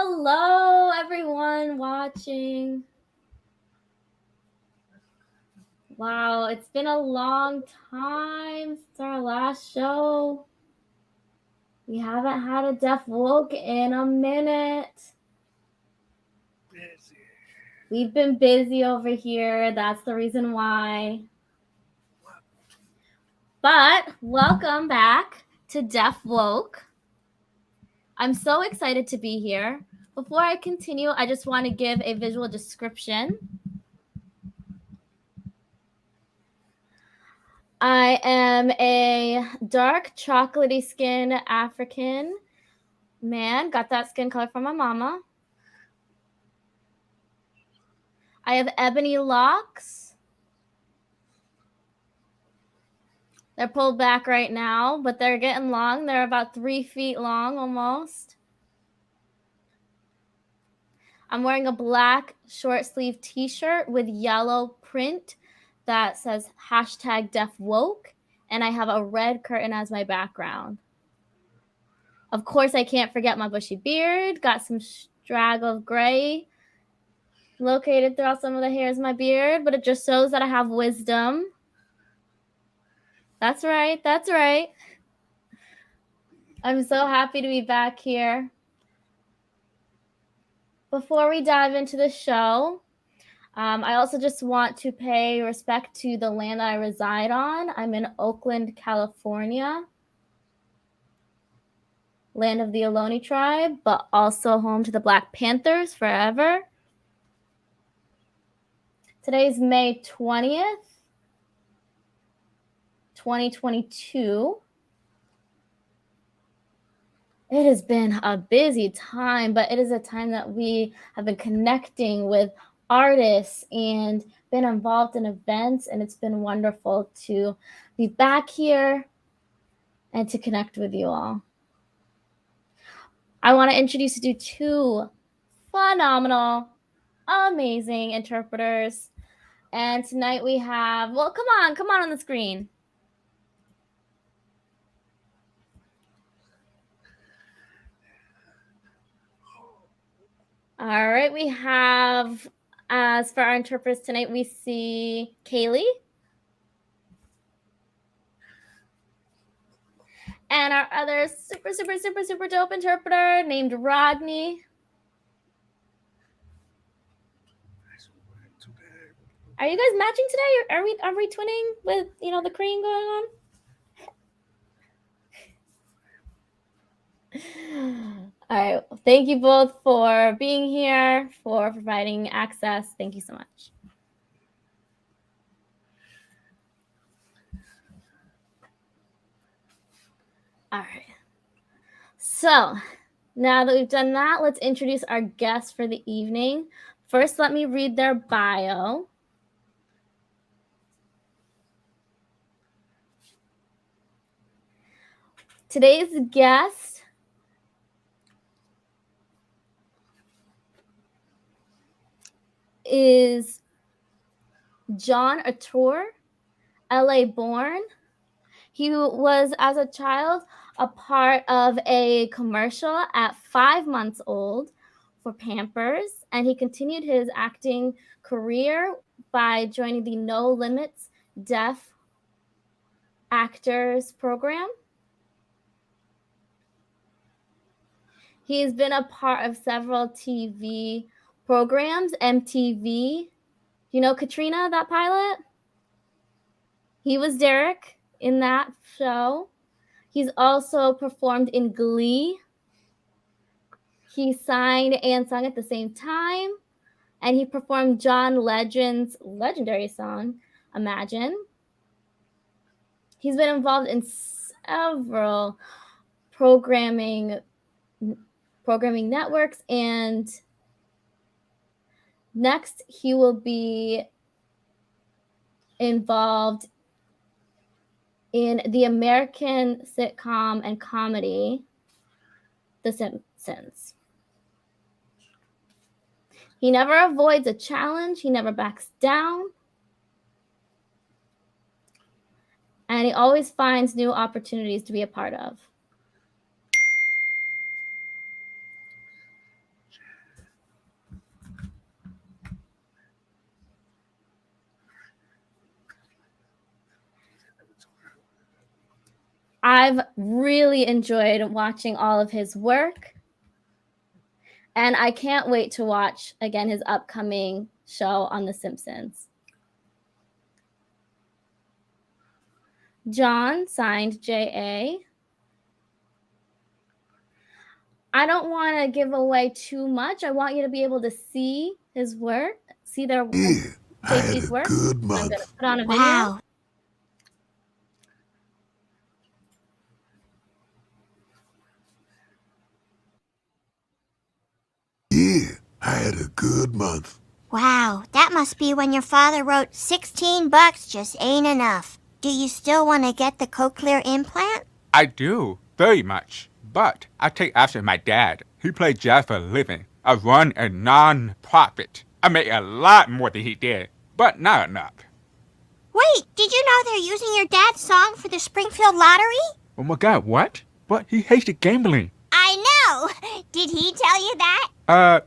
Hello, everyone watching. Wow, it's been a long time since our last show. We haven't had a Deaf Woke in a minute. Busy. We've been busy over here. That's the reason why. But welcome back to Deaf Woke. I'm so excited to be here. Before I continue, I just want to give a visual description. I am a dark chocolatey skin African man. Got that skin color from my mama. I have ebony locks. They're pulled back right now, but they're getting long. They're about 3 feet long almost. I'm wearing a black short sleeve t-shirt with yellow print that says #DeafWoke, and I have a red curtain as my background. Of course, I can't forget my bushy beard. Got some straggle of gray located throughout some of the hairs of my beard, but it just shows that I have wisdom. That's right. That's right. I'm so happy to be back here. Before we dive into the show, I also just want to pay respect to the land that I reside on. I'm in Oakland, California, land of the Ohlone tribe, but also home to the Black Panthers forever. Today's May 20th, 2022. It has been a busy time, but it is a time that we have been connecting with artists and been involved in events, and it's been wonderful to be back here and to connect with you all. I want to introduce you to two phenomenal, amazing interpreters. And tonight we have, well, come on the screen. All right, we have, as for our interpreters tonight, we see Kaylee. And our other super dope interpreter named Rodney. Are you guys matching today? Are we twinning with, the cream going on? All right. Thank you both for being here, for providing access. Thank you so much. All right. So now that we've done that, let's introduce our guests for the evening. First, let me read their bio. Today's guest is John Autry, LA born. He was, as a child, a part of a commercial at 5 months old for Pampers, and he continued his acting career by joining the No Limits Deaf Actors program. He's been a part of several TV programs, MTV. You know Katrina, that pilot? He was Derek in that show. He's also performed in Glee. He signed and sung at the same time, and he performed John Legend's legendary song, Imagine. He's been involved in several programming networks, and next he will be involved in the American sitcom and comedy, The Simpsons. He never avoids a challenge. He never backs down. And he always finds new opportunities to be a part of. I've really enjoyed watching all of his work, and I can't wait to watch, again, his upcoming show on The Simpsons. John, signed J.A. I don't want to give away too much. I want you to be able to see his work, see their JP's work. Good month. I'm going to put on a video. Yeah, I had a good month. Wow, that must be when your father wrote $16 just ain't enough. Do you still want to get the cochlear implant? I do, very much. But I take after my dad. He played jazz for a living. I run a non-profit. I make a lot more than he did, but not enough. Wait, did you know they're using your dad's song for the Springfield Lottery? Oh my god, what? But he hated gambling. I know! Did he tell you that?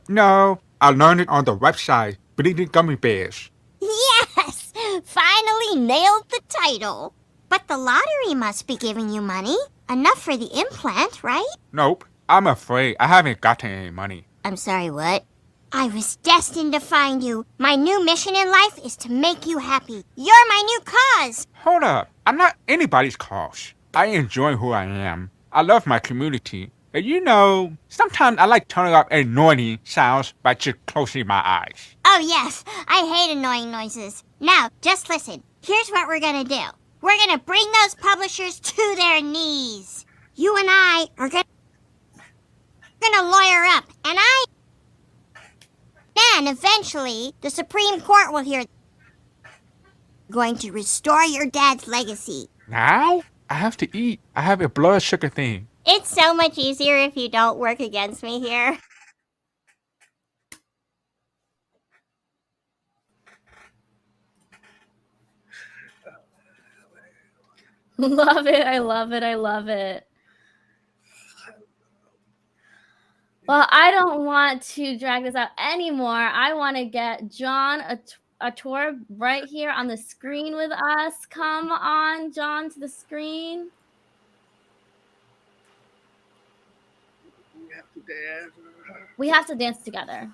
No. I learned it on the website, Bleeding Gummy Bears. Yes! Finally nailed the title. But the lottery must be giving you money. Enough for the implant, right? Nope. I'm afraid I haven't gotten any money. I'm sorry, what? I was destined to find you. My new mission in life is to make you happy. You're my new cause. Hold up. I'm not anybody's cause. I enjoy who I am. I love my community. And you know, sometimes I like turning off annoying sounds by just closing my eyes. Oh, yes. I hate annoying noises. Now, just listen. Here's what we're gonna do. We're gonna bring those publishers to their knees. You and I are gonna lawyer up, and then eventually the Supreme Court will hear going to restore your dad's legacy. Now? I have to eat. I have a blood sugar thing. It's so much easier if you don't work against me here. Love it. I love it. I love it. Well, I don't want to drag this out anymore. I want to get John Autry right here on the screen with us. Come on, John, to the screen. We have to dance. We have to dance together.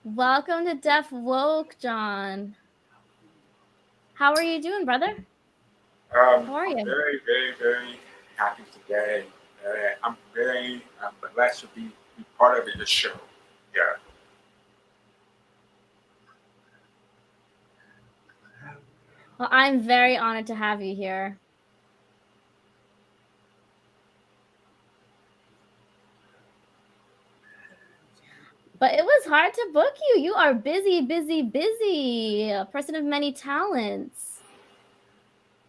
Welcome to Deaf Woke, John. How are you doing, brother? How are you? I'm very, very, very happy today. I'm very blessed to be part of this show. Yeah. Well, I'm very honored to have you here. But it was hard to book you. You are busy, busy, busy. A person of many talents.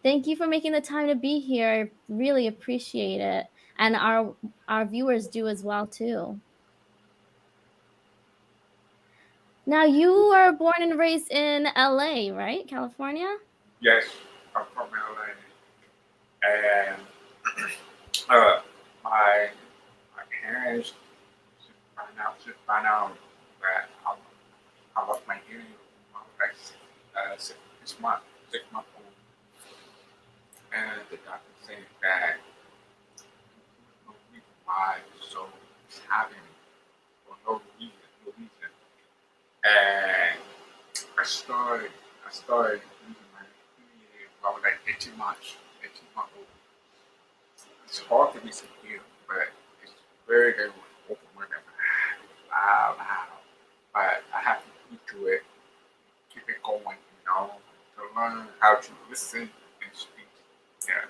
Thank you for making the time to be here. Really appreciate it. And our viewers do as well, too. Now, you were born and raised in LA, right? California? Yes, I'm from LA. And my parents find out that I lost my hearing when I was like 6 months old. And the doctor said that no reason why so it's happening for no reason. And I started losing my hearing when I was like 18 months old. It's hard for me to hear, but it's very, very open with them. Loud. But I have to keep to it, keep it going, to learn how to listen and speak. Yeah.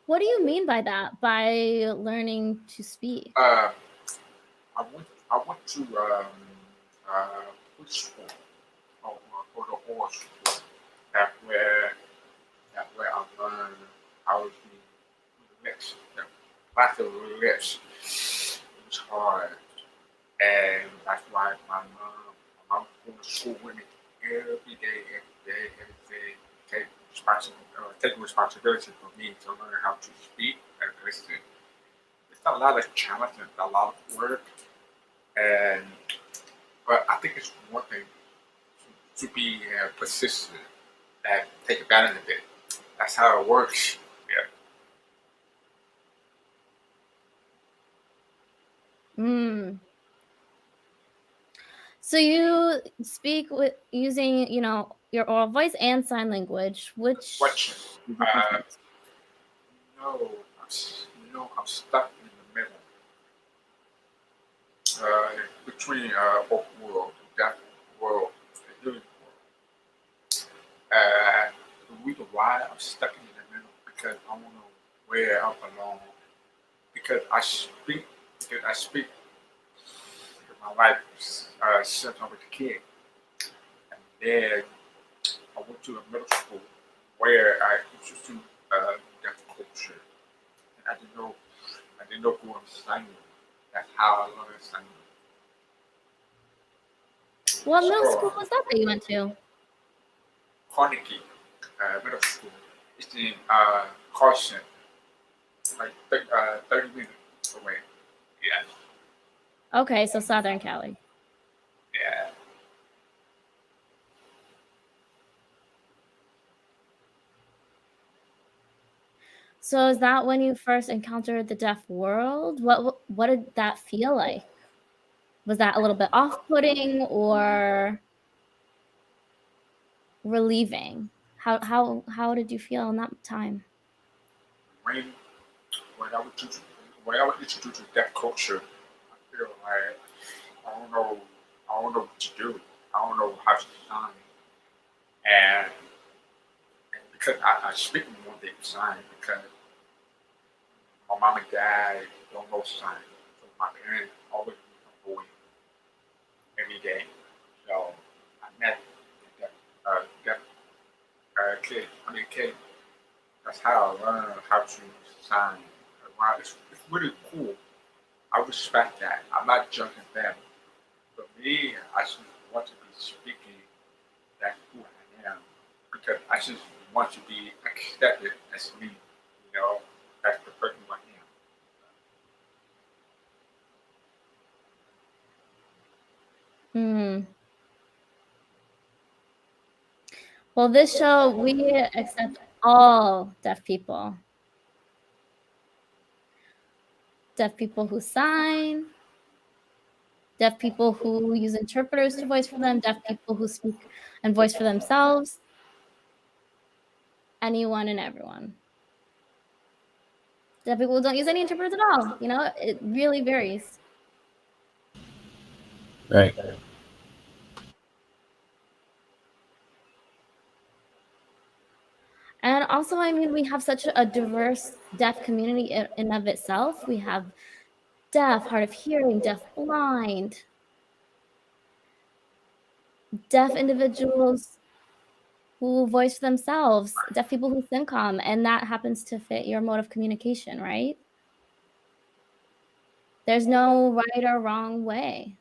What do you mean by that? By learning to speak? I went to school or the oral school. That's where I learned how to do lips. Lots of lips. It was hard, and that's why my mom going to school with me every day, take responsibility for me to learn how to speak and listen. It's a lot of challenge and a lot of work, and but I think it's one thing to be persistent and take advantage of it. That's how it works. Yeah. Mm. So you speak with using, your oral voice and sign language. Question. Which is your Uh, preference? no, I'm stuck in the middle uh, between both worlds, that world, the living world. The reason why I'm stuck in the middle because I want to know where I belong. Because I speak my life since I was a kid, and then I went to a middle school where I introduced deaf culture. And I didn't know who I'm signing. That's how I learned signing. What middle So school was that you went to? Carnegie Middle School. It's in Carson, like 30 minutes away. Yeah, Okay, so Southern Cali. yeah. So is that when you first encountered the deaf world? What did that feel like? Was that a little bit off-putting or relieving? How did you feel in that time? When when I was introduced, when I was introduced to deaf culture, I feel like I don't know I don't know what to do. I don't know how to sign, and, and because I speak one day sign because my mom and dad don't know sign, so my parents always use a boy every day. So I met that kid. I mean, kid. That's how I learned how to sign. Wow, it's really cool. I respect that. I'm not judging them. For me, I just want to be speaking. That's who I am because I just want to be accepted as me. You know, as the person I am. Mm. Well, this show, we accept all deaf people. Deaf people who sign, deaf people who use interpreters to voice for them, deaf people who speak and voice for themselves, anyone and everyone. Deaf people don't use any interpreters at all, it really varies. Right. And also, we have such a diverse deaf community in of itself. We have deaf, hard of hearing, deaf blind, deaf individuals who voice for themselves, deaf people who SimCom, and that happens to fit your mode of communication, right? There's no right or wrong way.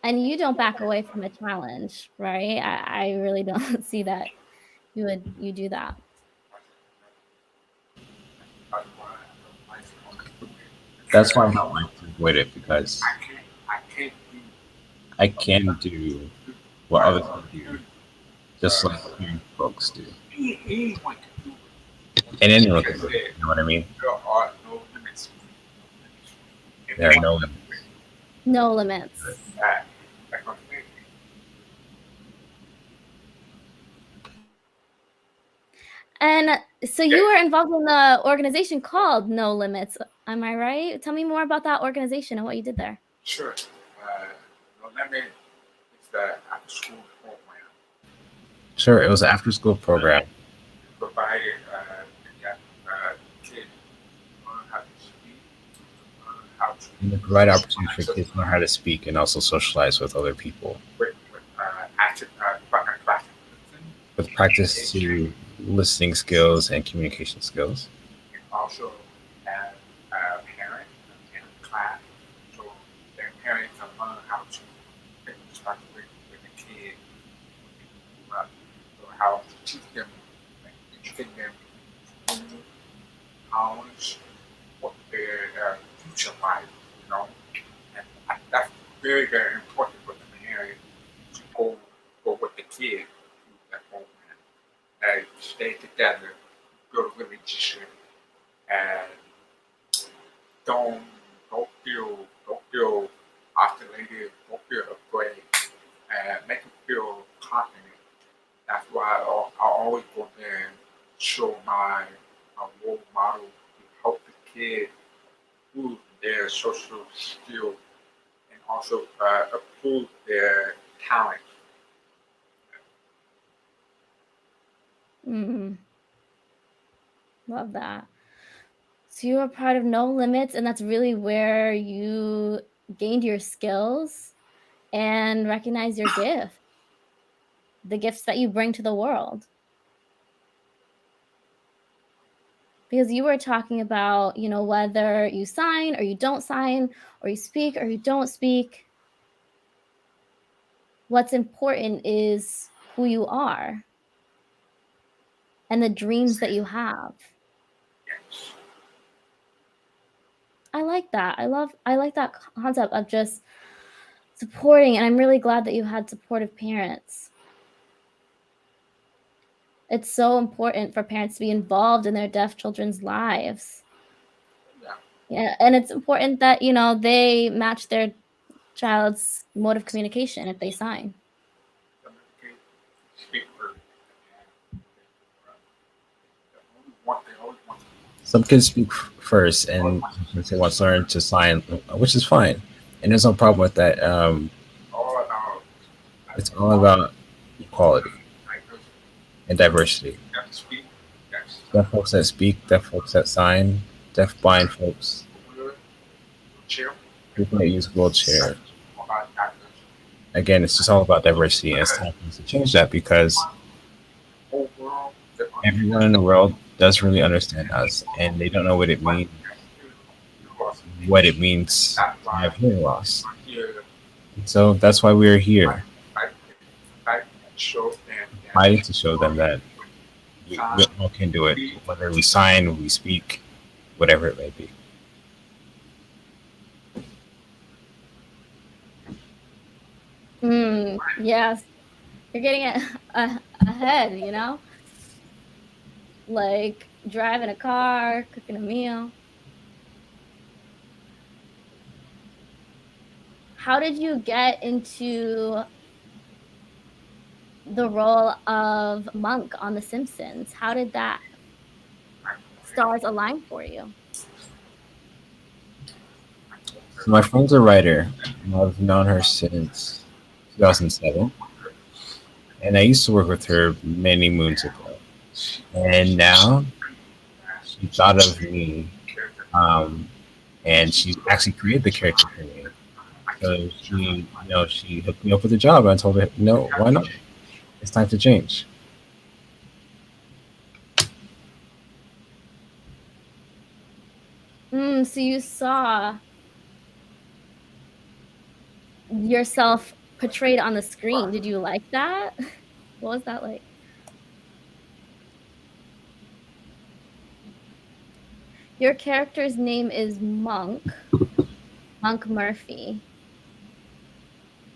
And you don't back away from a challenge, right? I really don't see that you do that. That's why I don't like it. That's Because why I don't like to avoid it because I can't do I can do what what other other people do, people just like hearing folks do. anyone can do it. And anyone can Because do it. You know what I mean? there are no limits. If There are no anyone can limits. do it, No limits. that's what I'm saying. And so you were involved in the organization called No Limits. Am I right? Tell me more about that organization and what you did there. Sure. No limit is the after school program Sure, it was an after school program. provided that kids learn how to speak, learn how to And it provided opportunities for kids to learn how to speak and also socialize with other people. with active classic With practice to listening skills and communication skills. and also have parents in class, so their parents can learn how to take responsibility with the kid when they grow up. So how to teach them, like, educate them in knowledge what their future life, you know. And that's very, very important for the parent to go with the kid through that moment. And stay together, build a relationship, and don't don't feel isolated, don't feel afraid, and make them feel confident. That's why I always go there and show my role model to help the kid improve their social skills and also improve their talent. Love that. So you were part of No Limits, and that's really where you gained your skills and recognize your gift, the gifts that you bring to the world. Because you were talking about, whether you sign or you don't sign, or you speak or you don't speak. What's important is who you are and the dreams that you have. Yes. I like that. I like that concept of just supporting, and I'm really glad that you had supportive parents. It's so important for parents to be involved in their deaf children's lives. Yeah, and it's important that, they match their child's mode of communication if they sign. Communicate, speak for, and always want to Some kids speak first, and they want to learn to sign, which is fine, and there's no problem with that. all about It's all about equality diversity. and diversity. You have to speak. Yes. Deaf folks that speak, deaf folks that sign, deaf blind folks, Chill. people that use wheelchair. All about diversity. Again, it's just all about diversity, and it's time for us to change that because Overall, everyone in the world does really understand us, and they don't know what it means to have hearing loss. So that's why we're here, fighting to show them that we all can do it, whether we sign, we speak, whatever it may be. Yes. You're getting it ahead, like driving a car, cooking a meal. How did you get into the role of Monk on The Simpsons? How did that stars align for you? So my friend's a writer, and I've known her since 2007, and I used to work with her many moons ago. And now she thought of me, and she actually created the character for me. So she hooked me up with a job, and I told her, no, why not? It's time to change. So you saw yourself portrayed on the screen. Did you like that? What was that like? Your character's name is Monk Murphy.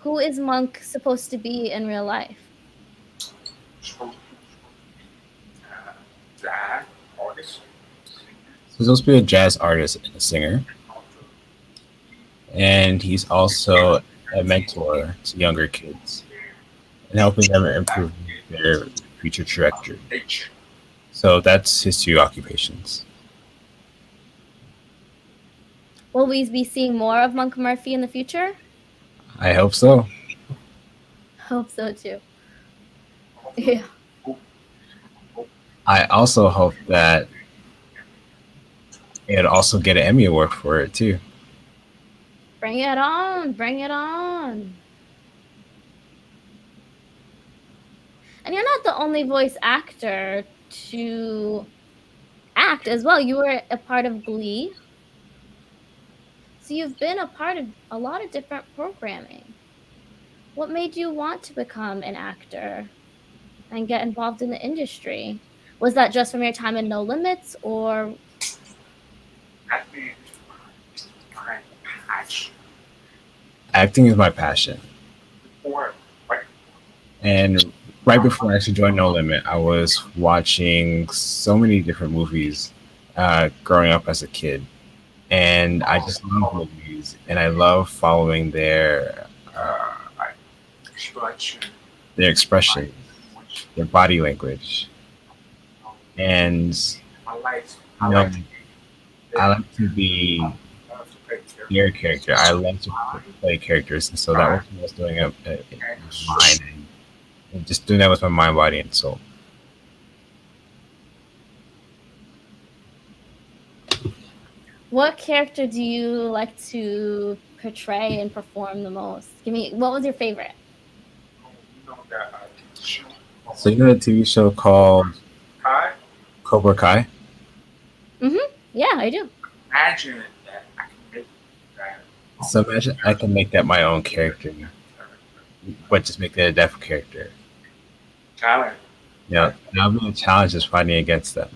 Who is Monk supposed to be in real life? He's supposed to be a jazz artist and a singer, and he's also a mentor to younger kids and helping them improve their future trajectory. So that's his two occupations. Will we be seeing more of Monk Murphy in the future? I hope so. Hope so too. Yeah. I also hope that it'll also get an Emmy Award for it too. Bring it on. Bring it on. And you're not the only voice actor to act as well. You were a part of Glee. So you've been a part of a lot of different programming. What made you want to become an actor? and get involved in the industry? Was that just from your time in No Limits, or Acting is my passion. Acting is my passion. Before, like, And right before I actually joined No Limit, I was watching so many different movies growing up as a kid. And I just love movies, and I love following like expression, their expression, their body language. And I like, you I know, like to I like to be I love to play characters. their character. I love to play characters, and so that was what I was doing up in my mind, and just doing that with my mind, body, and soul. what character do you like to portray and perform the most? What was your favorite? You know that show, So you know the TV show called Kai? Cobra Kai? Yeah, I do. Imagine that I can make that. So imagine I can make that my own character, but just make that a deaf character. Talent. Yeah, now the challenge is fighting against them.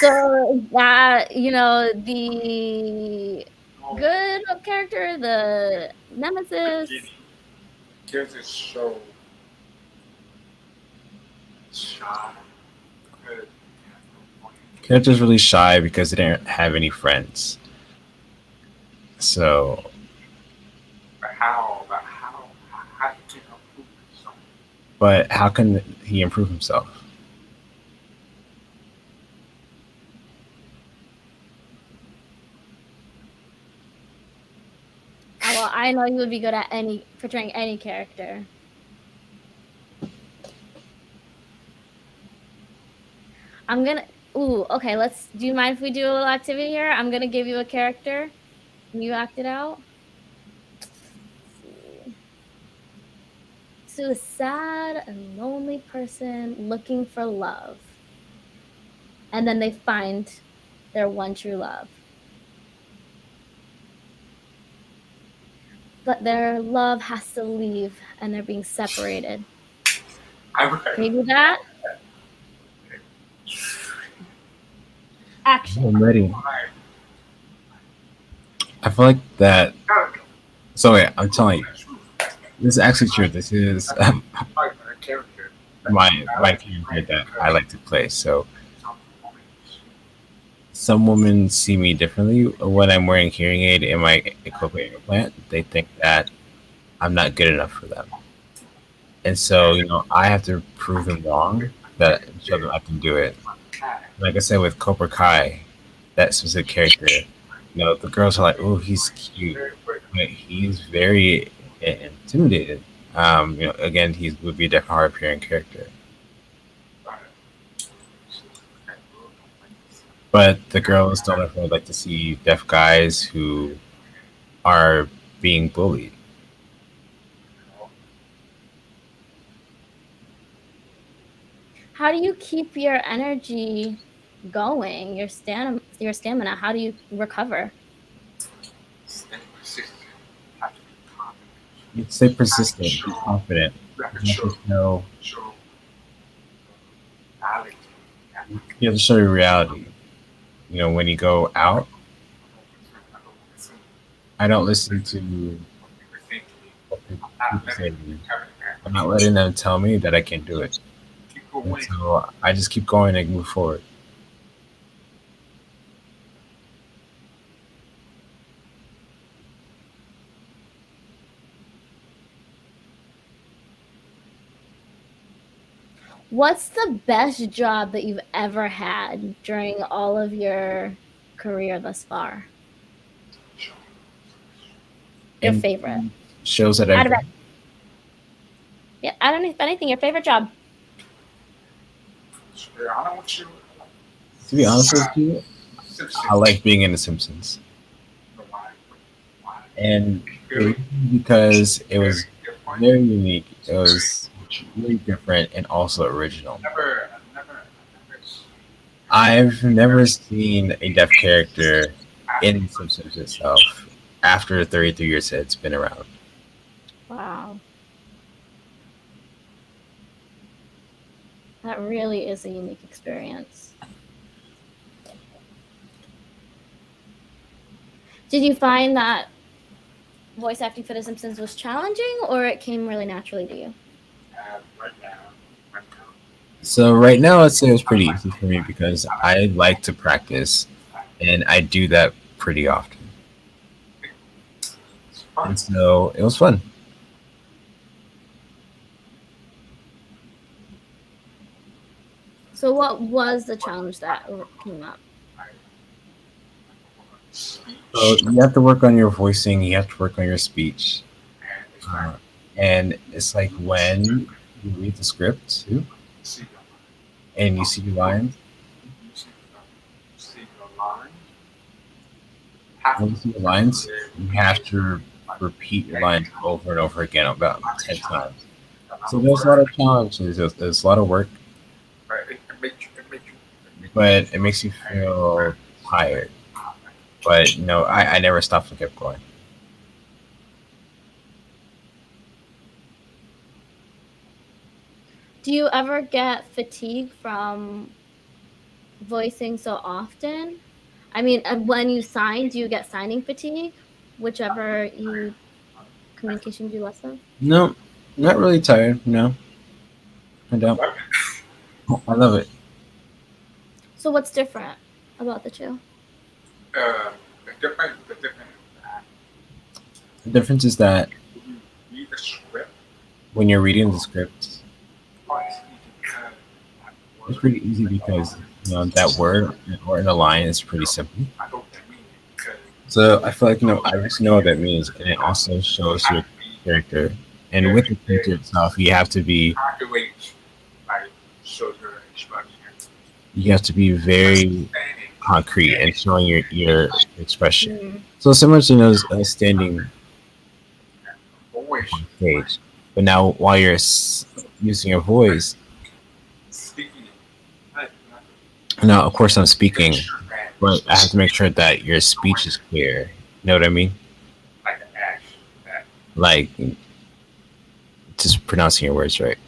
So that, the good character, the nemesis. There's this show. Shy. Good. Character's really shy because they didn't have any friends. So, But how you can improve yourself? but how can he improve himself? Well, I know you would be good at portraying any character. Okay, do you mind if we do a little activity here? I'm gonna give you a character, and you act it out. To a sad and lonely person looking for love. And then they find their one true love. But their love has to leave and they're being separated. Can you do that? Action. I'm ready. I feel like that. So wait, I'm telling you, this is actually true. This is my character that I like to play. So some women see me differently when I'm wearing hearing aid in my cochlear implant. They think that I'm not good enough for them, and so I have to prove them wrong, that show them I can do it. Like I said with Cobra Kai, that specific character, the girls are like, "Oh, he's cute," but he's very intimidated. Again, he would be a deaf hard of hearing character. But the girls don't ever like to see deaf guys who are being bullied. How do you keep your energy going, your stamina? How do you recover? You stay persistent, be confident. You have to show your reality. When you go out, I don't listen to what people say to me. I'm not letting them tell me that I can't do it. And so I just keep going and move forward. What's the best job that you've ever had during all of your career thus far? Your favorite shows that I've done. Yeah, I don't know if anything. Your favorite job? To be honest with you, I like being in The Simpsons, and because it was very unique. It was really different and also original. I've never seen a deaf character in The Simpsons itself after 33 years it's been around. Wow. That really is a unique experience. Did you find that voice acting for The Simpsons was challenging, or it came really naturally to you? Right now, So right now, I'd say it was pretty easy for me because I like to practice, and I do that pretty often. it's fun. And so it was fun. So what was the challenge that came up? So you have to work on your voicing. You have to work on your speech. Uh, and it's like when you read the script too, and you see the lines. When you see the lines, you have to repeat your lines over and over again about 10 times. So there's a lot of challenges. There's a lot of work, but it makes you feel tired. But I never stopped and kept going. Do you ever get fatigue from voicing so often? I mean, when you sign, do you get signing fatigue? Whichever communication you do less of? No, not really tired. No, I don't. I love it. So what's different about the two? The different, The difference is that you read the script, when you're reading the script, it's easy because it's pretty easy because that word or in a line is pretty simple. I don't mean it because So I feel like I just know what that means, and it also shows your character. And with the character itself, you have to be activates like show your expression. very concrete and showing your expression. Mm. So similar to standing Always on stage, but now while you're using your voice, speaking. now of course I'm speaking, but I have to make sure that your speech is clear. You know what I mean? Like an act that Like just pronouncing your words right.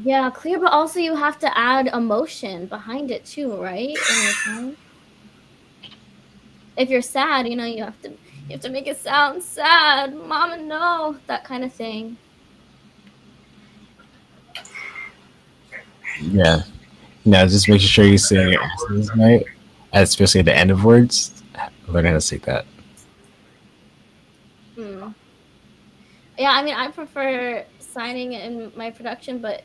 Yeah, clear, but also you have to add emotion behind it too, right? In your tone. If you're sad, you have to make it sound sad. Mama, no, that kind of thing. Yeah. Now just making sure you say your answers right, especially at the end of words. Learn how to say that. Hmm. Yeah, I mean, I prefer signing in my production, but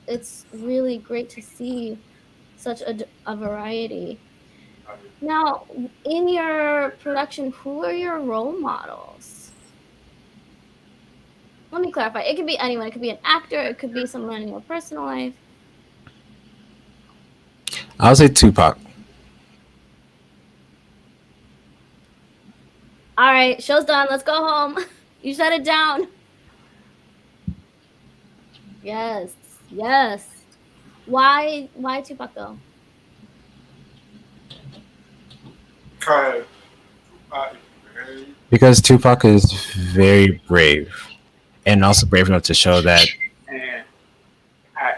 it's really great to see such a variety. Now, in your production, who are your role models? Let me clarify. It could be anyone. It could be an actor. It could be someone in your personal life. I'll say Tupac. All right, show's done. Let's go home. You shut it down. Yes, yes. Why Tupac though? Because Because Tupac is very brave, and also brave enough to show that and I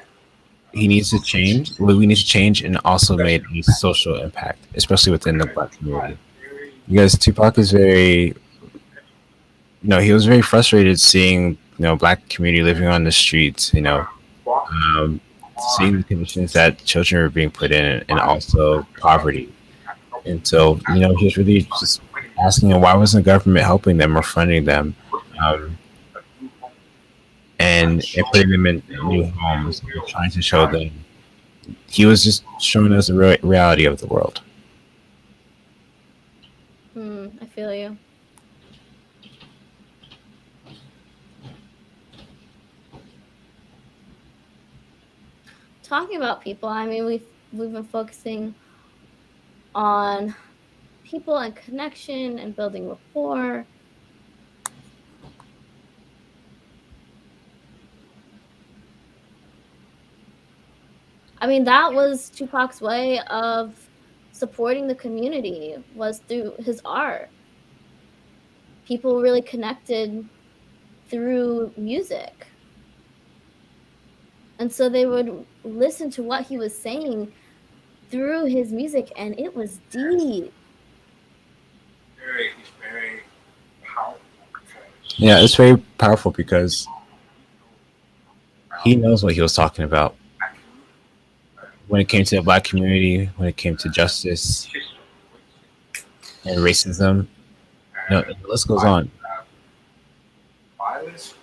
he needs to change. Well, we need to change, and also made a social impact, especially within the Black community. Because Tupac is very, he was very frustrated seeing Black community living on the streets. Um, Seeing the conditions that children are being put in, and also poverty. And so, he was really just asking him why wasn't the government helping them or funding them, um, and putting them in new homes, and trying to show them. He was just showing us the reality of the world. I feel you. Talking about people, I mean, we've been focusing on people and connection and building rapport. I mean, that was Tupac's way of supporting the community, was through his art. people really connected through music. And so they would listen to what he was saying through his music, and it was deep. He's very powerful. Yeah, it's very powerful because he knows what he was talking about when it came to the Black community, when it came to justice and racism. The list goes on. Violence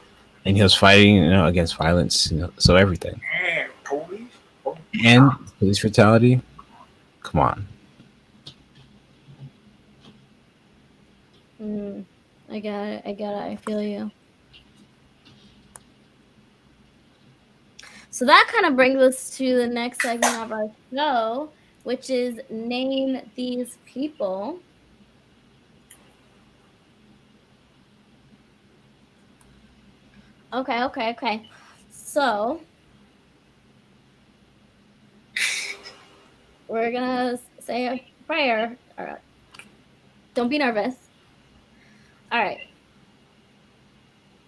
And he was fighting, against violence, so everything. and police. And police brutality. Come on. I get it. I feel you. So that kind of brings us to the next segment of our show, which is Name These People. Okay. So we're gonna say a prayer. All right. Don't be nervous. All right.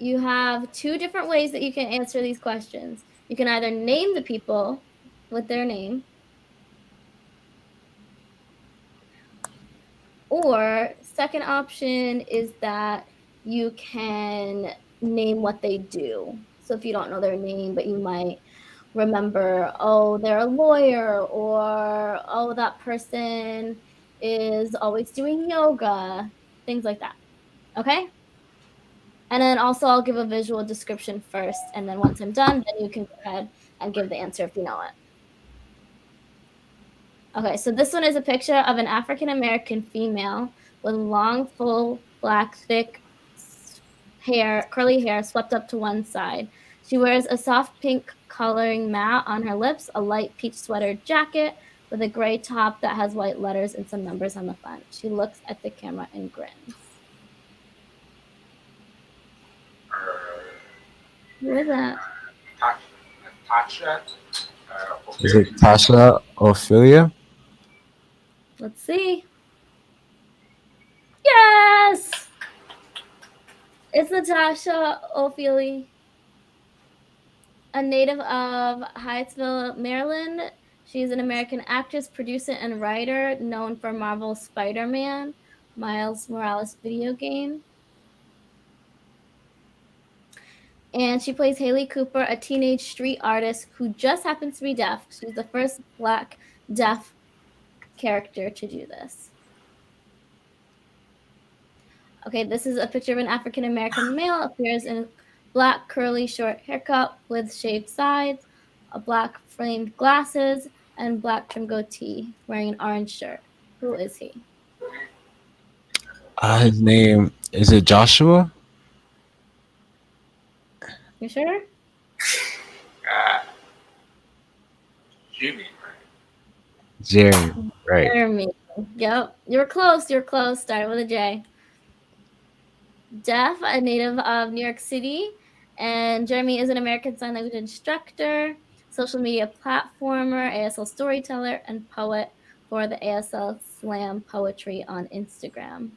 You have two different ways that you can answer these questions. You can either name the people with their name, or second option is that you can name what they do. So if you don't know their name, but you might remember, oh, they're a lawyer, or oh, that person is always doing yoga, things like that. Okay? And then also I'll give a visual description first, and then once I'm done, then you can go ahead and give the answer if you know it. Okay, so this one is a picture of an African American female with long, full, black, thick hair, curly hair swept up to one side. She wears a soft pink coloring mat on her lips, a light peach sweater jacket with a gray top that has white letters and some numbers on the front. She looks at the camera and grins. Who is that? Tasha. Is it Tasha Ophelia? Let's see. Yes! It's Natasha Ophelia, a native of Hyattsville, Maryland. She's an American actress, producer, and writer known for Marvel's Spider-Man, Miles Morales video game. And she plays Haley Cooper, a teenage street artist who just happens to be deaf. She's the first Black deaf character to do this. Okay, this is a picture of an African American male, appears in a black curly short haircut with shaved sides, a black framed glasses, and black trim goatee, wearing an orange shirt. Who is he? His name, is it Joshua? You sure? Jimmy, Jourey, right. Jeremy. Yep. You're close. Started with a J. Deaf, a native of New York City. And Jeremy is an American Sign Language instructor, social media platformer, ASL storyteller, and poet for the ASL Slam Poetry on Instagram.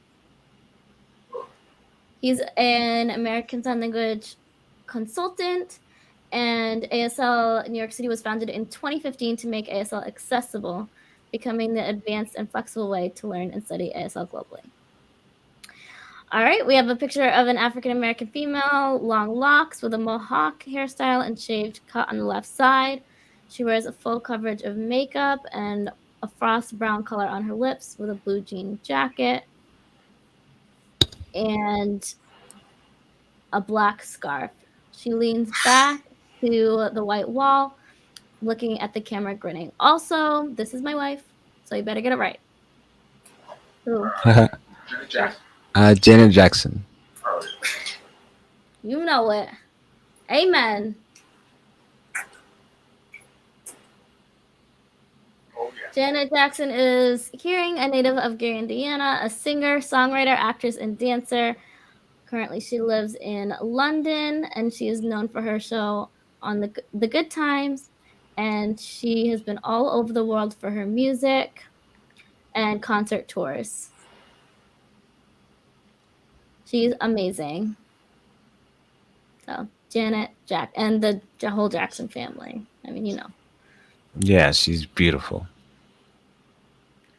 He's an American Sign Language consultant, and ASL New York City was founded in 2015 to make ASL accessible, becoming the advanced and flexible way to learn and study ASL globally. All right, we have a picture of an African American female, long locks with a mohawk hairstyle and shaved cut on the left side. She wears a full coverage of makeup and a frost brown color on her lips with a blue jean jacket and a black scarf. She leans back to the white wall, looking at the camera, grinning. Also, this is my wife, so you better get it right. Who? Janet Jackson. You know it. Amen. Janet Jackson is hearing, a native of Gary, Indiana, a singer, songwriter, actress, and dancer. Currently, she lives in London, and she is known for her show on the Good Times, and she has been all over the world for her music and concert tours. She's amazing. So Janet, Jack, and the whole Jackson family. I mean, you know. Yeah, she's beautiful.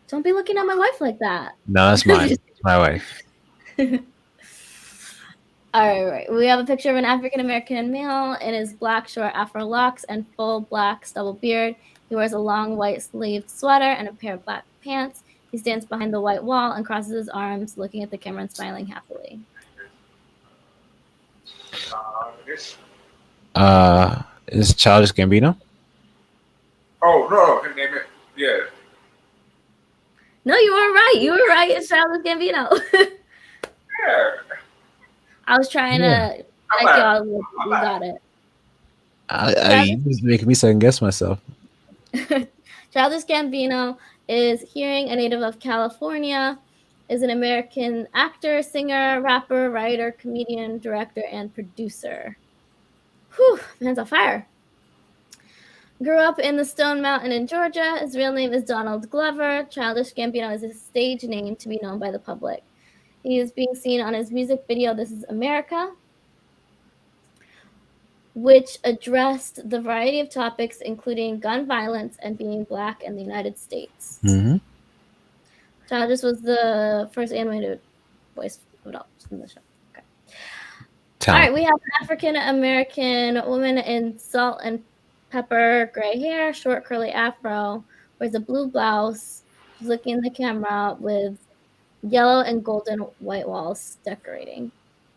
Don't be looking at my wife like that. No, that's mine. It's my wife. All right. We have a picture of an African American male in his black short afro locks and full black stubble beard. He wears a long white sleeved sweater and a pair of black pants. He stands behind the white wall and crosses his arms, looking at the camera and smiling happily. This. Is Childish Gambino? Oh no, her name is yeah. No, you were right. You were right. It's Childish Gambino. Yeah. I was trying to like y'all. You got it. You just making me second guess myself. Childish Gambino is hearing, a native of California, is an American actor, singer, rapper, writer, comedian, director, and producer. Whew, man's on fire. Grew up in the Stone Mountain in Georgia. His real name is Donald Glover. Childish Gambino is his stage name to be known by the public. He is being seen on his music video, This Is America, which addressed the variety of topics, including gun violence and being Black in the United States. Mm-hmm. Childish was the first animated voice of adults in the show. Okay. All right, we have an African-American woman in salt and pepper gray hair, short curly afro, wears a blue blouse. She's looking in the camera with yellow and golden white walls decorating.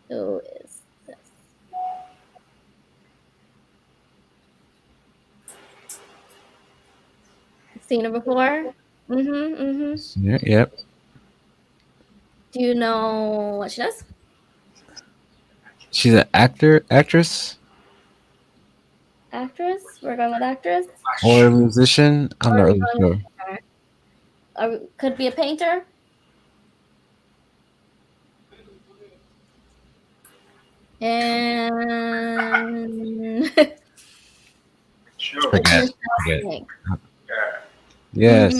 Who is this? Seen her before? Yeah, yep. Do you know what she does? She's an actress, Actress? We're going with actress? or a musician. I'm not really sure. Could be a painter? And Sure. Forget. Yeah. Yes,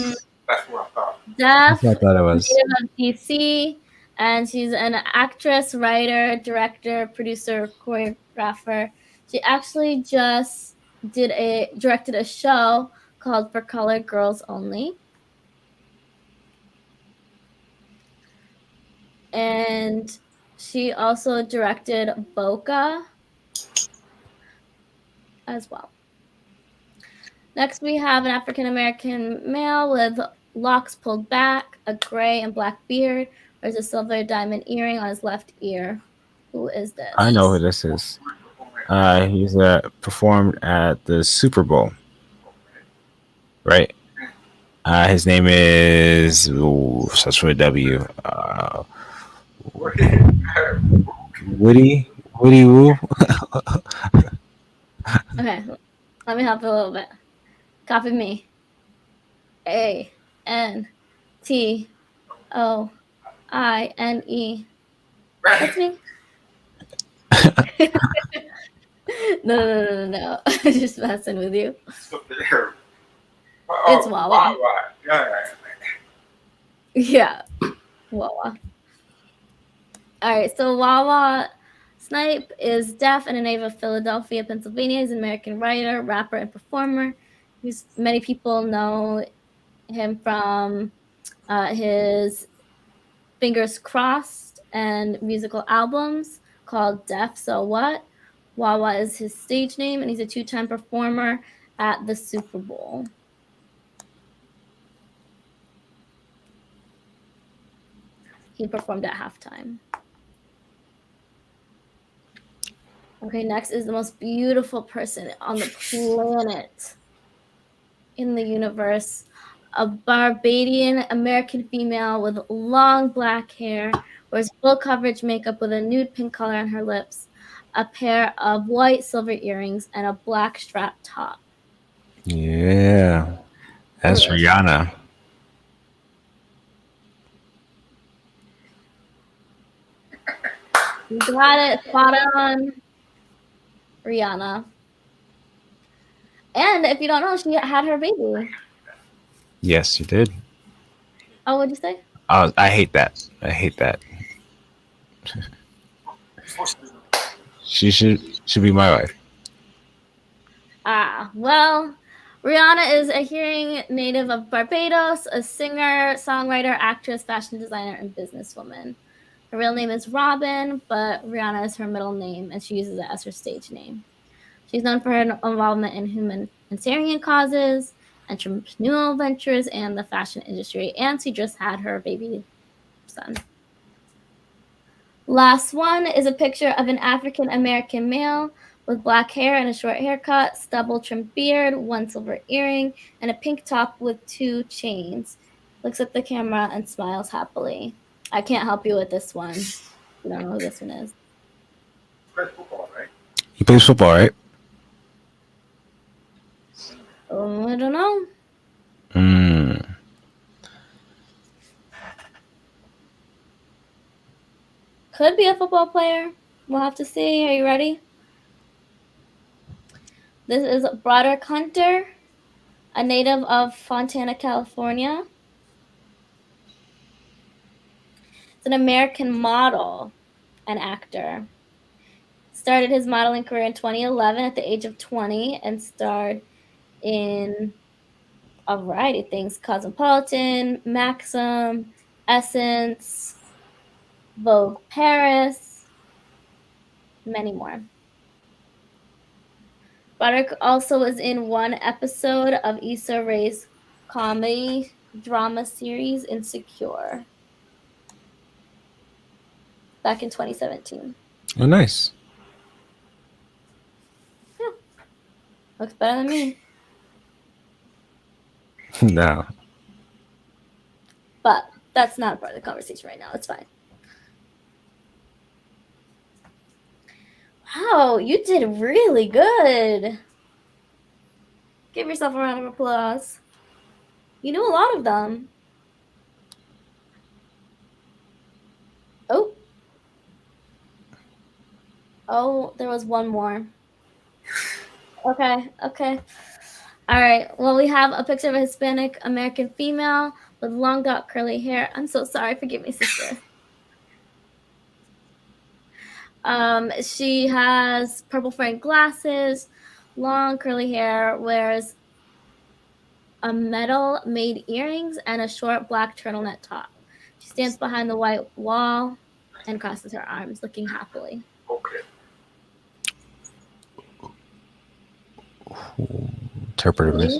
That's what I thought. Deaf, that's what I thought it was. native of DC, and she's an actress, writer, director, producer, choreographer. She actually just directed a show called For Colored Girls Only. And she also directed Boca as well. Next, we have an African-American male with locks pulled back, a gray and black beard, wears a silver diamond earring on his left ear. Who is this? I know who this is. He's performed at the Super Bowl, right? His name is starts with a W. Woody Woo. Okay, let me help you a little bit. Copy me. ANTOINE. That's me. No. I'm just messing with you. It's Wawa. Yeah, Wawa. All right, so Wawa Snipe is deaf and a native of Philadelphia, Pennsylvania. He's an American writer, rapper, and performer. Many people know him from his Fingers Crossed and musical albums called Deaf So What. Wawa is his stage name, and he's a two-time performer at the Super Bowl. He performed at halftime. Okay, next is the most beautiful person on the planet, in the universe. A Barbadian American female with long black hair, wears full coverage makeup with a nude pink color on her lips, a pair of white silver earrings, and a black strap top. Yeah, that's Rihanna. You got it, spot on. Rihanna. And if you don't know, she had her baby. Yes, you did. Oh, what'd you say? I hate that. She should be my wife. Well, Rihanna is a hearing native of Barbados, a singer, songwriter, actress, fashion designer, and businesswoman. Her real name is Robin, but Rihanna is her middle name, and she uses it as her stage name. She's known for her involvement in humanitarian causes, entrepreneurial ventures, and the fashion industry, and she just had her baby son. Last one is a picture of an African American male with black hair and a short haircut, stubble trimmed beard, one silver earring, and a pink top with 2 chains. Looks at the camera and smiles happily. I can't help you with this one. You don't know who this one is. Play football, right? He plays football, right? I don't know. Could be a football player. We'll have to see. Are you ready? This is Broderick Hunter, a native of Fontana, California. It's an American model and actor. Started his modeling career in 2011 at the age of 20 and starred in a variety of things: Cosmopolitan, Maxim, Essence, Vogue Paris, many more. Broderick also was in one episode of Issa Rae's comedy drama series Insecure back in 2017. Oh, nice. Yeah. Looks better than me. No. But that's not part of the conversation right now. It's fine. Wow, you did really good. Give yourself a round of applause. You knew a lot of them. Oh, there was one more. Okay. All right. Well, we have a picture of a Hispanic American female with long, dark, curly hair. I'm so sorry. Forgive me, sister. She has purple framed glasses, long, curly hair, wears a metal-made earrings, and a short black turtleneck top. She stands behind the white wall and crosses her arms, looking happily. Okay. Interpreter this.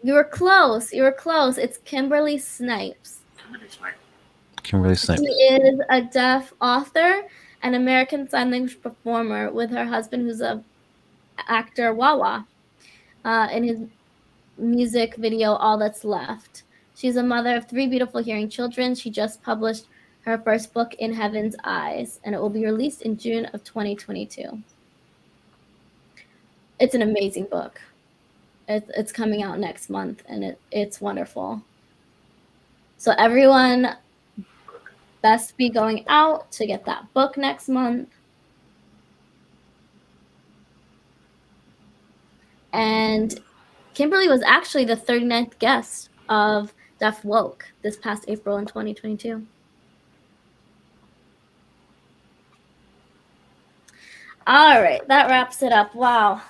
You were close. It's Kimberly Snipes. Kimberly Snipes. She is a deaf author and American Sign Language performer with her husband, who's a actor, Wawa, in his music video, All That's Left. She's a mother of 3 beautiful hearing children. She just published her first book, In Heaven's Eyes, and it will be released in June of 2022. It's an amazing book. It's coming out next month, and it's wonderful. So everyone best be going out to get that book next month. And Kimberly was actually the 39th guest of Deaf Woke this past April in 2022. All right, that wraps it up. Wow.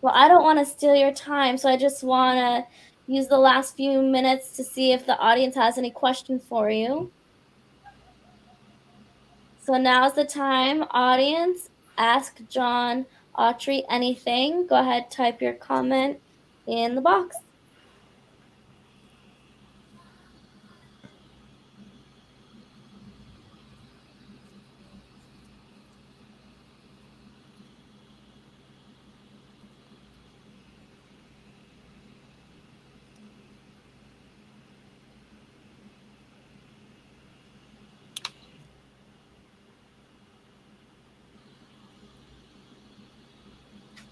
Well, I don't want to steal your time, so I just want to use the last few minutes to see if the audience has any questions for you. So now's the time, audience. Ask John Autry anything. Go ahead, type your comment in the box.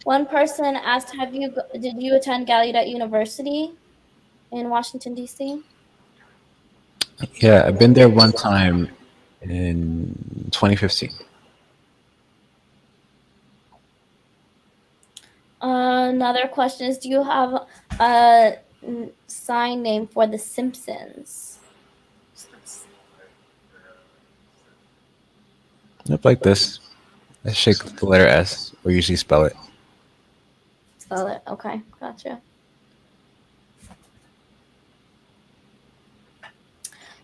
One person asked, did you attend Gallaudet University in Washington, D.C.? Yeah, I've been there one time in 2015. Another question is, do you have a sign name for the Simpsons? Yep, like this. I shake the letter S, or usually spell it. Spell it. Okay, gotcha.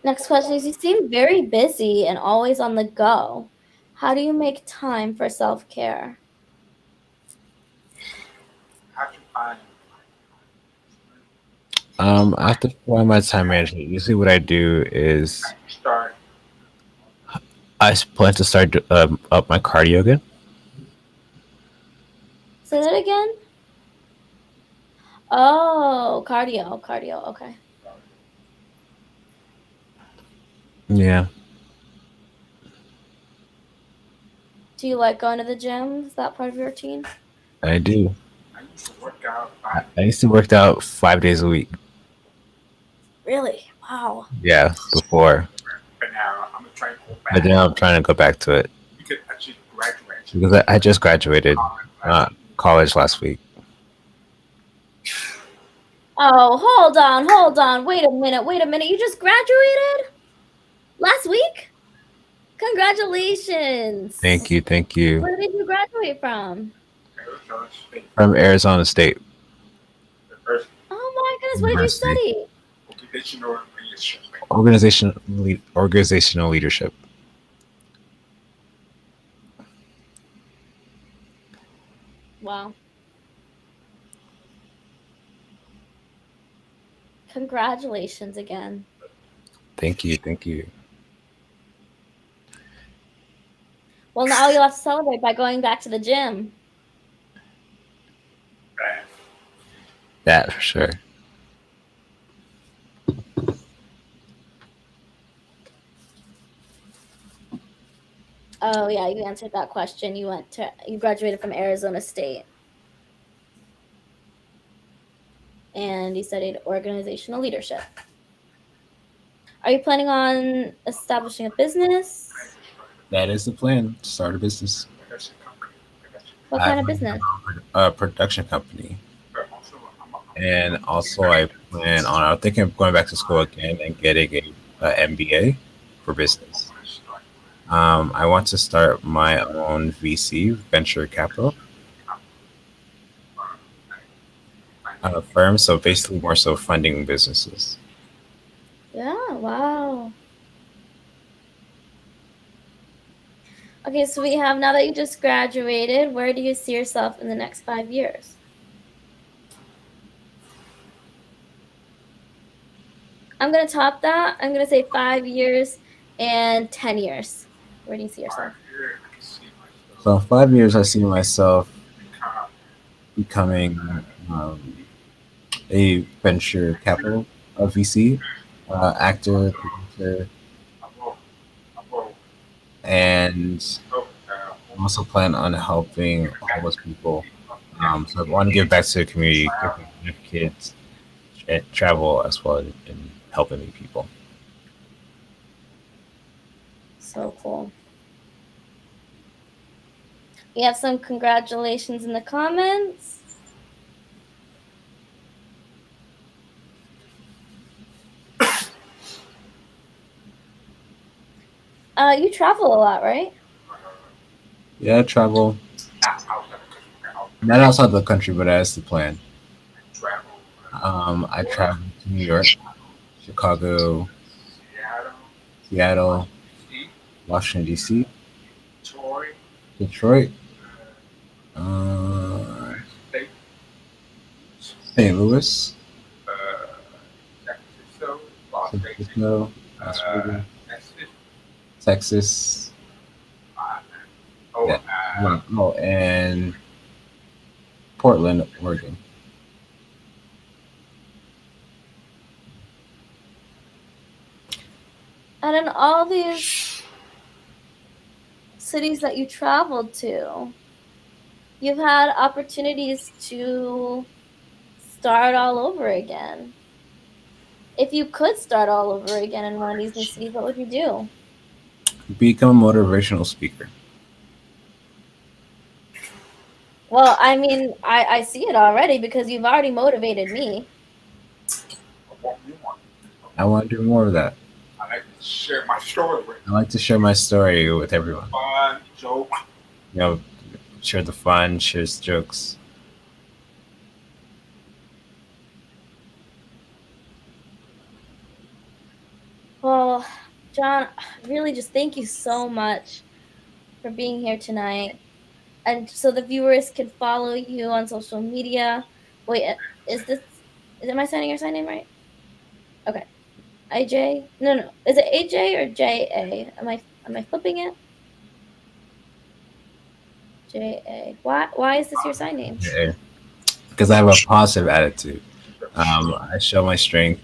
Next question is, you seem very busy and always on the go. How do you make time for self-care? How'd you find I have to find my time management. Usually, what I do is start? I plan to start up my cardio again. Say that again. Oh, cardio. Okay. Yeah, Do you like going to the gym? Is that part of your routine? I do. I used to work out I used to work out 5 days a week. Really? Wow. Yeah, before. but now I'm gonna try to go But back. now I'm trying to go back to it You could actually graduate. because I just graduated college last week. Oh, hold on. Wait a minute. You just graduated? Last week? Congratulations. Thank you. Where did you graduate from? Arizona State From Arizona State University, Oh my goodness, what did you University. study? organizational leadership. Organizational leadership. Wow. Congratulations again. Thank you. Well, now you'll have to celebrate by going back to the gym. Right. That for sure. Oh yeah, you answered that question. You graduated from Arizona State. And you studied organizational leadership. Are you planning on establishing a business? That is the plan. Start a business. Production company. What kind of business? A production company. But also, And also, I plan on. I'm thinking of going back to school again and getting a MBA for business. I want to start my own VC, venture capital firm. So basically, more so funding businesses. Yeah, wow. Okay, so we have, now that you just graduated, where do you see yourself in the next 5 years? I'm going to top that. I'm going to say 5 years and 10 years. Where do you see yourself? So in 5 years, I see myself becoming a venture capital, a VC, actor, producer, and I also plan on helping homeless people. So I want to give back to the community, give kids travel as well and helping many people. So cool. We have some congratulations in the comments. You travel a lot, right? Yeah, I travel. Not outside the country, but that's the plan. I travel to New York, Chicago, Seattle, Washington D.C., Detroit, St. Louis, San Francisco, Las Vegas, Texas. And Portland, Oregon. And in all these cities that you traveled to, you've had opportunities to start all over again. If you could start all over again in one of these new cities, what would you do? Become a motivational speaker. Well, I mean, I see it already because you've already motivated me. I want to do more of that. I like to share my story with I like to share my story with everyone. fun, joke. Share the fun, share the jokes. Well, John, really just thank you so much for being here tonight. And so the viewers can follow you on social media. Wait, am I saying your sign name right? Okay. IJ? No. Is it AJ or JA? Am I flipping it? JA. Why is this your sign name? Yeah. Because I have a positive attitude. I show my strength,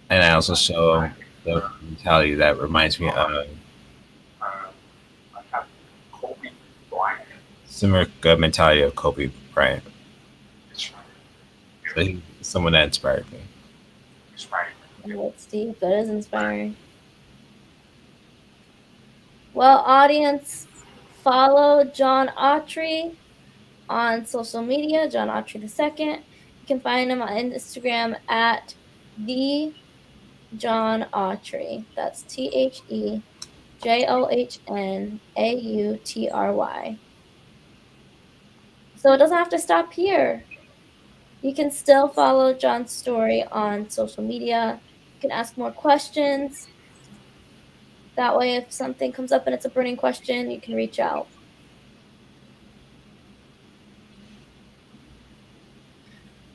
and I also show the mentality that reminds me of I have Kobe Bryant. similar good mentality of Kobe Bryant. That's right. So he's someone that inspired me. That's right. Oh, Steve, that is inspiring. Well, audience, follow John Autry on social media, John Autry II. You can find him on Instagram at the John Autry. That's TheJohnautry. So it doesn't have to stop here. You can still follow John's story on social media. You can ask more questions. That way, if something comes up and it's a burning question, you can reach out.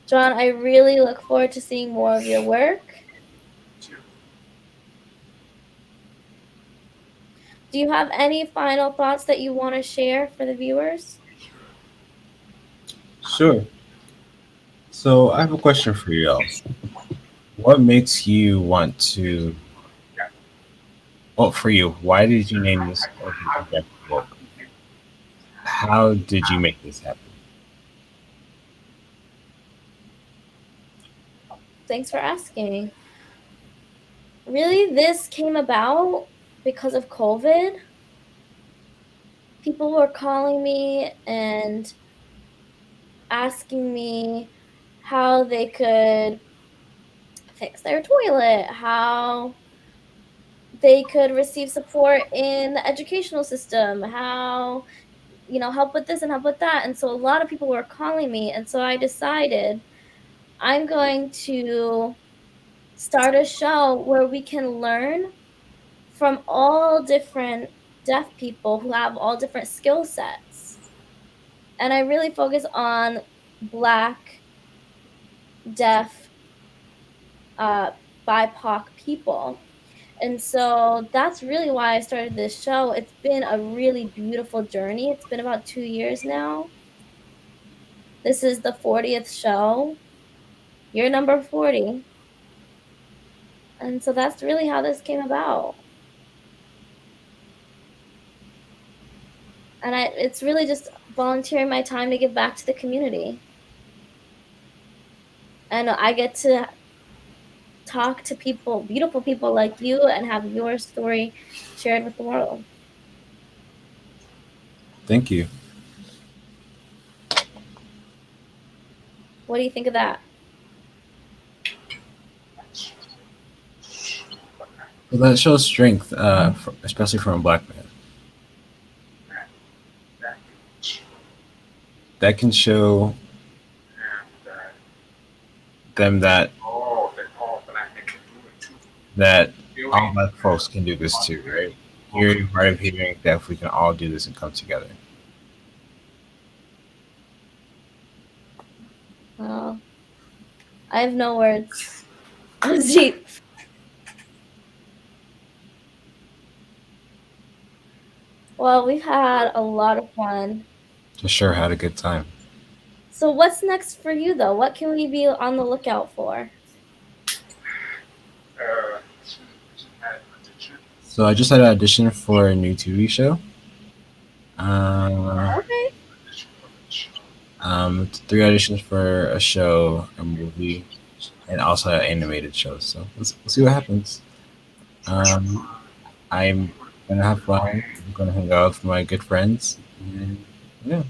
John, I really look forward to seeing more of your work. Do you have any final thoughts that you want to share for the viewers? Sure. So I have a question for you all. What makes you want to? Well, for you, why did you name this book? How did you make this happen? Thanks for asking. Really, this came about because of COVID. People were calling me and asking me how they could fix their toilet, how they could receive support in the educational system, how, help with this and help with that. And so a lot of people were calling me. And so I decided I'm going to start a show where we can learn from all different deaf people who have all different skill sets. And I really focus on Black, deaf, BIPOC people. And so that's really why I started this show. It's been a really beautiful journey. It's been about 2 years now. This is the 40th show. You're number 40. And so that's really how this came about. And it's really just volunteering my time to give back to the community. And I get to talk to people, beautiful people like you, and have your story shared with the world. Thank you. What do you think of that? Well, that shows strength, especially from a Black man. That can show them that all Black folks can do this too, right? You're part of hearing that if we can all do this and come together. Well, I have no words. Deep. Well, we've had a lot of fun. For sure, had a good time. So what's next for you, though? What can we be on the lookout for? So I just had an audition for a new TV show. Okay. 3 auditions for a show, a movie, and also an animated show. So we'll see what happens. I'm gonna have fun. I'm gonna hang out with my good friends. And yeah.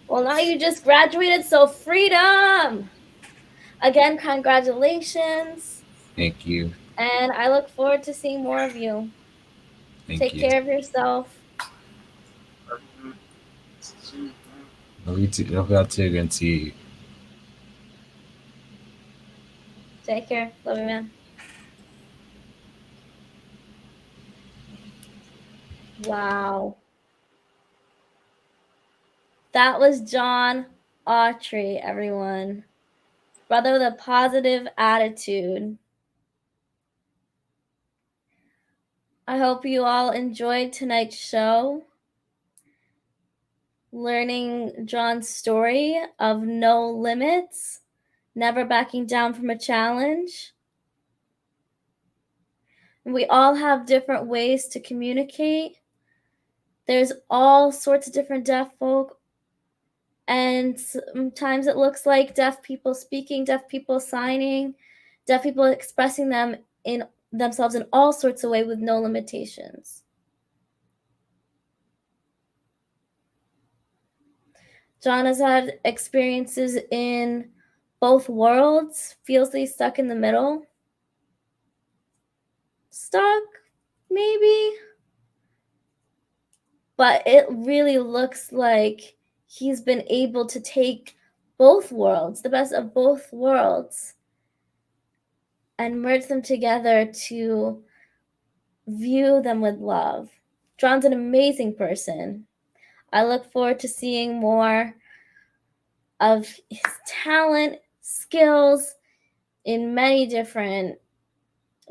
Well, now you just graduated, so freedom! Again, congratulations. Thank you. And I look forward to seeing more of you. Take care of yourself. Take care. Love you, man. Wow. That was John Autry, everyone. Brother with a positive attitude. I hope you all enjoyed tonight's show, learning John's story of no limits, never backing down from a challenge. We all have different ways to communicate. There's all sorts of different deaf folk, and sometimes it looks like deaf people speaking, deaf people signing, deaf people expressing themselves in all sorts of ways with no limitations. John has had experiences in both worlds, feels that he's stuck in the middle. Stuck, maybe. But it really looks like he's been able to take both worlds, the best of both worlds, and merge them together to view them with love. John's an amazing person. I look forward to seeing more of his talent, skills in many different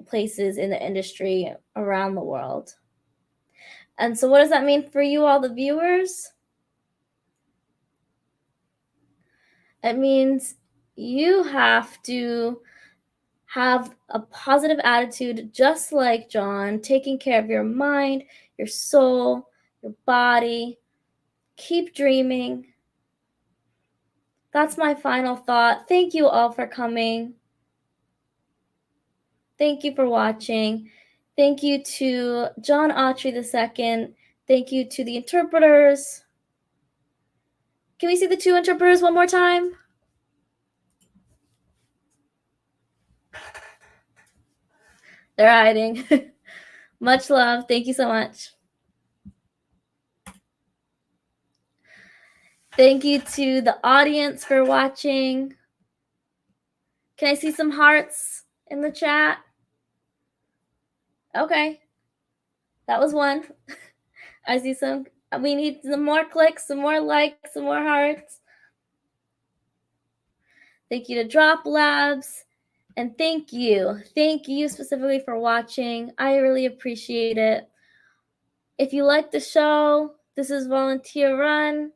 places in the industry around the world. And so what does that mean for you all, the viewers? It means you have to have a positive attitude just like John, taking care of your mind, your soul, your body. Keep dreaming. That's my final thought. Thank you all for coming. Thank you for watching. Thank you to John Autry II. Thank you to the interpreters. Can we see the two interpreters one more time? They're hiding. Much love. Thank you so much. Thank you to the audience for watching. Can I see some hearts in the chat? Okay. That was one. I see some. We need some more clicks, some more likes, some more hearts. Thank you to Drop Labs. And thank you specifically for watching. I really appreciate it. If you like the show, this is volunteer run.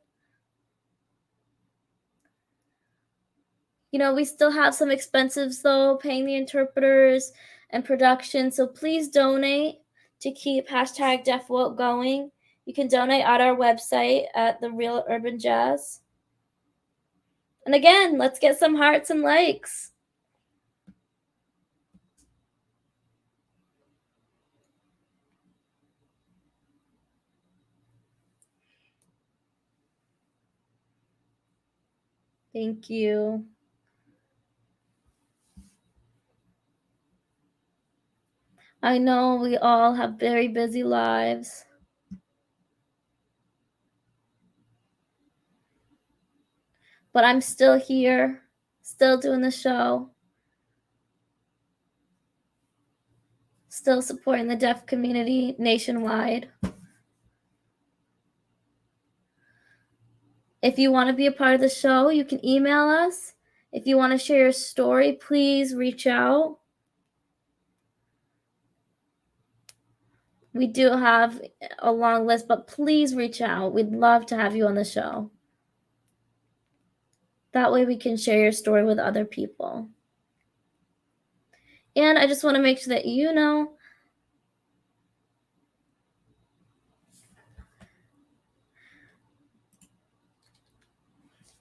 You know, we still have some expenses though, paying the interpreters and production. So please donate to keep #DeafWoke going. You can donate at our website at The Real Urban Jazz. And again, let's get some hearts and likes. Thank you. I know we all have very busy lives. But I'm still here, still doing the show, still supporting the deaf community nationwide. If you want to be a part of the show, you can email us. If you want to share your story, please reach out. We do have a long list, but please reach out. We'd love to have you on the show. That way we can share your story with other people. And I just want to make sure that you know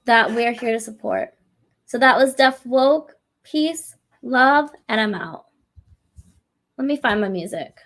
that we're here to support. So that was Deaf Woke. Peace, love, and I'm out. Let me find my music.